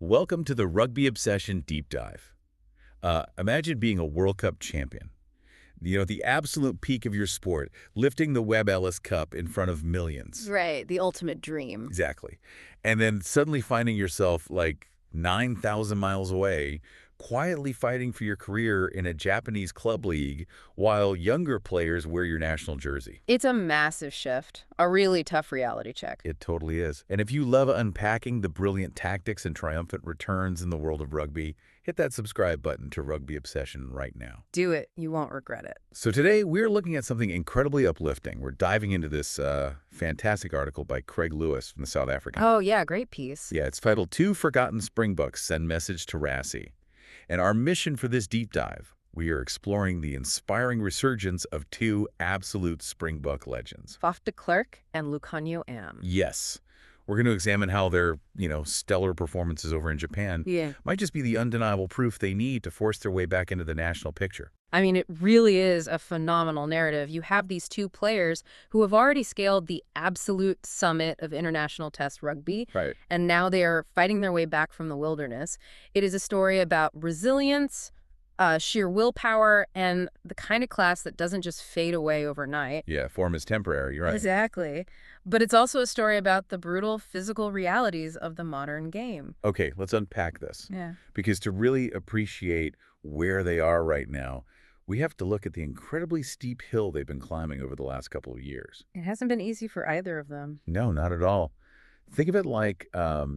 Welcome to the Rugby Obsession Deep Dive. Imagine being a World Cup champion. The absolute peak of your sport, lifting the Webb Ellis Cup in front of millions. Right, the ultimate dream. Exactly. And then suddenly finding yourself like 9,000 miles away, quietly fighting for your career in a Japanese club league while younger players wear your national jersey. It's a massive shift, a really tough reality check. It totally is. And if you love unpacking the brilliant tactics and triumphant returns in the world of rugby, hit that subscribe button to Rugby Obsession right now. Do it. You won't regret it. So today we're looking at something incredibly uplifting. We're diving into this fantastic article by Craig Lewis from the South African. Oh, yeah, great piece. Yeah, it's titled Two Forgotten Springboks Send Message to Rassie. And our mission for this deep dive, we are exploring the inspiring resurgence of two absolute Springbok legends. Faf de Klerk and Lukhanyo Am. Yes. We're going to examine how their, stellar performances over in Japan might just be the undeniable proof they need to force their way back into the national picture. I mean, it really is a phenomenal narrative. You have these two players who have already scaled the absolute summit of international test rugby. Right. And now they are fighting their way back from the wilderness. It is a story about resilience, sheer willpower, and the kind of class that doesn't just fade away overnight. Yeah, form is temporary, you're right. Exactly. But it's also a story about the brutal physical realities of the modern game. Okay, let's unpack this. Yeah. Because to really appreciate where they are right now, we have to look at the incredibly steep hill they've been climbing over the last couple of years. It hasn't been easy for either of them. No, not at all. Think of it like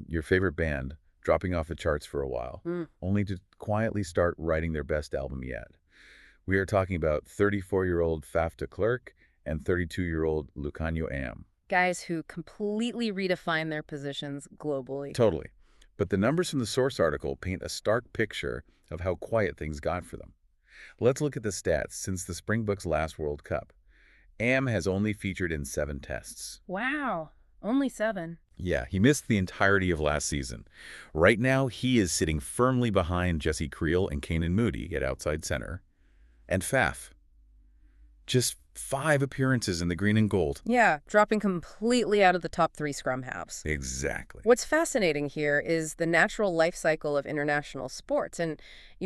your favorite band dropping off the charts for a while, only to quietly start writing their best album yet. We are talking about 34-year-old Faf de Klerk and 32-year-old Lukhanyo Am. Guys who completely redefine their positions globally. Totally. But the numbers from the source article paint a stark picture of how quiet things got for them. Let's look at the stats since the Springboks' last World Cup. Am has only featured in 7 tests. Wow, only 7. Yeah, he missed the entirety of last season. Right now, he is sitting firmly behind Jesse Creel and Kanan Moody at outside center. And Faf. Just 5 appearances in the green and gold. Yeah, dropping completely out of the top 3 scrum halves. Exactly. What's fascinating here is the natural life cycle of international sports and,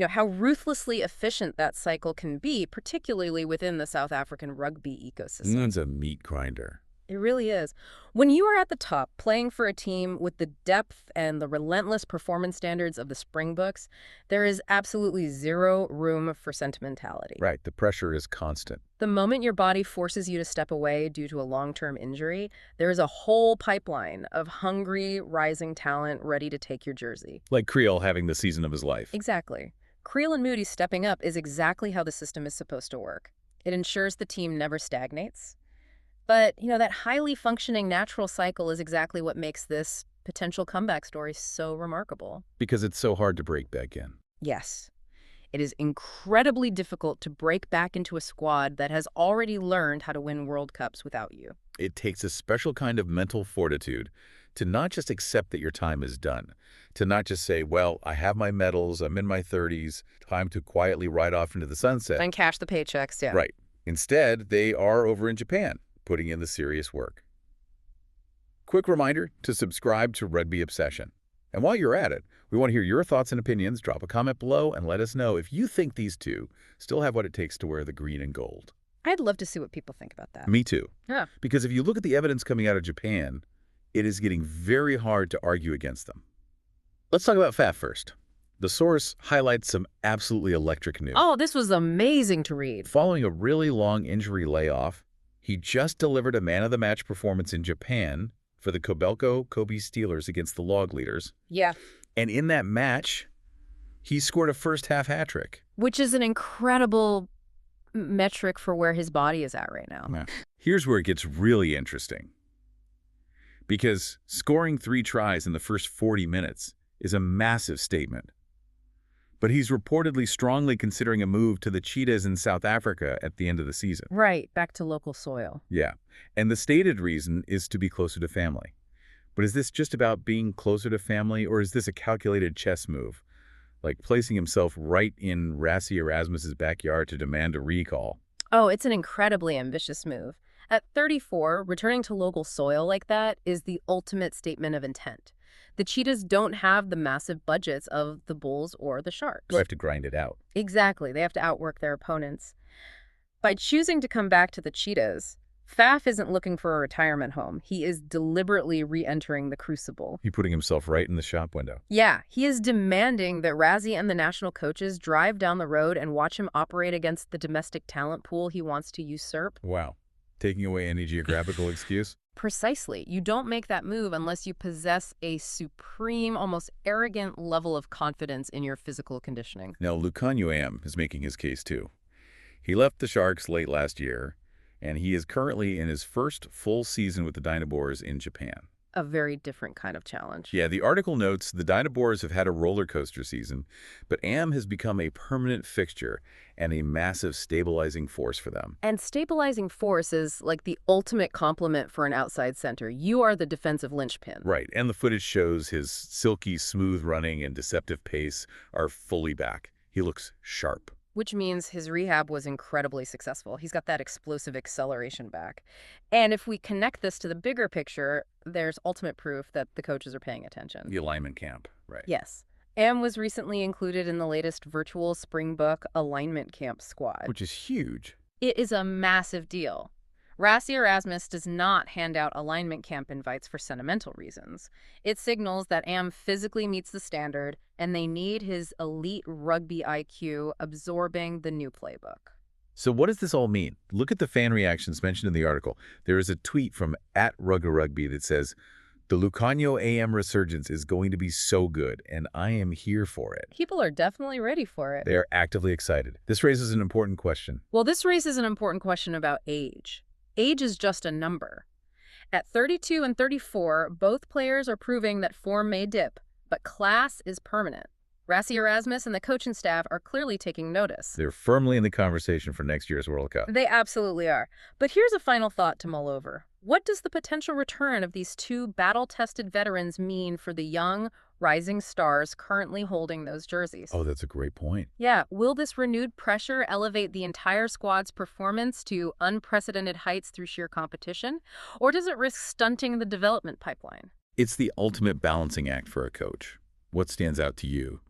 how ruthlessly efficient that cycle can be, particularly within the South African rugby ecosystem. It's a meat grinder. It really is. When you are at the top, playing for a team with the depth and the relentless performance standards of the Springboks, there is absolutely zero room for sentimentality. Right, the pressure is constant. The moment your body forces you to step away due to a long-term injury, there is a whole pipeline of hungry, rising talent ready to take your jersey. Like Creel having the season of his life. Exactly. Creel and Moody stepping up is exactly how the system is supposed to work. It ensures the team never stagnates. But, that highly functioning natural cycle is exactly what makes this potential comeback story so remarkable. Because it's so hard to break back in. Yes. It is incredibly difficult to break back into a squad that has already learned how to win World Cups without you. It takes a special kind of mental fortitude to not just accept that your time is done, to not just say, well, I have my medals, I'm in my 30s, time to quietly ride off into the sunset. And cash the paychecks, yeah. Right. Instead, they are over in Japan, putting in the serious work. Quick reminder to subscribe to Rugby Obsession. And while you're at it, we want to hear your thoughts and opinions. Drop a comment below and let us know if you think these two still have what it takes to wear the green and gold. I'd love to see what people think about that. Me too. Yeah. Because if you look at the evidence coming out of Japan, it is getting very hard to argue against them. Let's talk about Faf first. The source highlights some absolutely electric news. Oh, this was amazing to read. Following a really long injury layoff, he just delivered a man-of-the-match performance in Japan for the Kobe Steelers against the Log Leaders. Yeah. And in that match, he scored a first-half hat-trick. Which is an incredible metric for where his body is at right now. Yeah. Here's where it gets really interesting. Because scoring 3 tries in the first 40 minutes is a massive statement. But he's reportedly strongly considering a move to the Cheetahs in South Africa at the end of the season. Right, back to local soil. Yeah, and the stated reason is to be closer to family. But is this just about being closer to family, or is this a calculated chess move? Like placing himself right in Rassie Erasmus's backyard to demand a recall? Oh, it's an incredibly ambitious move. At 34, returning to local soil like that is the ultimate statement of intent. The Cheetahs don't have the massive budgets of the Bulls or the Sharks. They have to grind it out. Exactly. They have to outwork their opponents. By choosing to come back to the Cheetahs, Faf isn't looking for a retirement home. He is deliberately re-entering the crucible. He's putting himself right in the shop window. Yeah, he is demanding that Rassie and the national coaches drive down the road and watch him operate against the domestic talent pool he wants to usurp. Wow. Taking away any geographical excuse? Precisely. You don't make that move unless you possess a supreme, almost arrogant level of confidence in your physical conditioning. Now, Lukhanyo is making his case too. He left the Sharks late last year, and he is currently in his first full season with the Dynabors in Japan. A very different kind of challenge. Yeah, the article notes the Dynabors have had a roller coaster season, but Am has become a permanent fixture and a massive stabilizing force for them. And stabilizing force is like the ultimate compliment for an outside center. You are the defensive linchpin. Right, and the footage shows his silky, smooth running and deceptive pace are fully back. He looks sharp. Which means his rehab was incredibly successful. He's got that explosive acceleration back. And if we connect this to the bigger picture, there's ultimate proof that the coaches are paying attention. The alignment camp, right. Yes. Am was recently included in the latest virtual Springbok alignment camp squad. Which is huge. It is a massive deal. Rassie Erasmus does not hand out alignment camp invites for sentimental reasons. It signals that Am physically meets the standard, and they need his elite rugby IQ absorbing the new playbook. So what does this all mean? Look at the fan reactions mentioned in the article. There is a tweet from @RuggerRugby that says, "The Lukhanyo AM resurgence is going to be so good, and I am here for it." People are definitely ready for it. They are actively excited. This raises an important question. Well, this raises an important question about age. Age is just a number. At 32 and 34, both players are proving that form may dip, but class is permanent. Rassie Erasmus and the coaching staff are clearly taking notice. They're firmly in the conversation for next year's World Cup. They absolutely are. But here's a final thought to mull over. What does the potential return of these two battle-tested veterans mean for the young, rising stars currently holding those jerseys? Oh, that's a great point. Yeah, will this renewed pressure elevate the entire squad's performance to unprecedented heights through sheer competition? Or does it risk stunting the development pipeline? It's the ultimate balancing act for a coach. What stands out to you?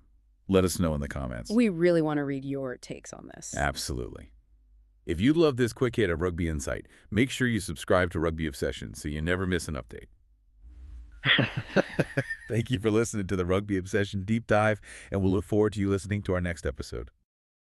Let us know in the comments. We really want to read your takes on this. Absolutely. If you love this quick hit of Rugby Insight, make sure you subscribe to Rugby Obsession so you never miss an update. Thank you for listening to the Rugby Obsession Deep Dive, and we'll look forward to you listening to our next episode.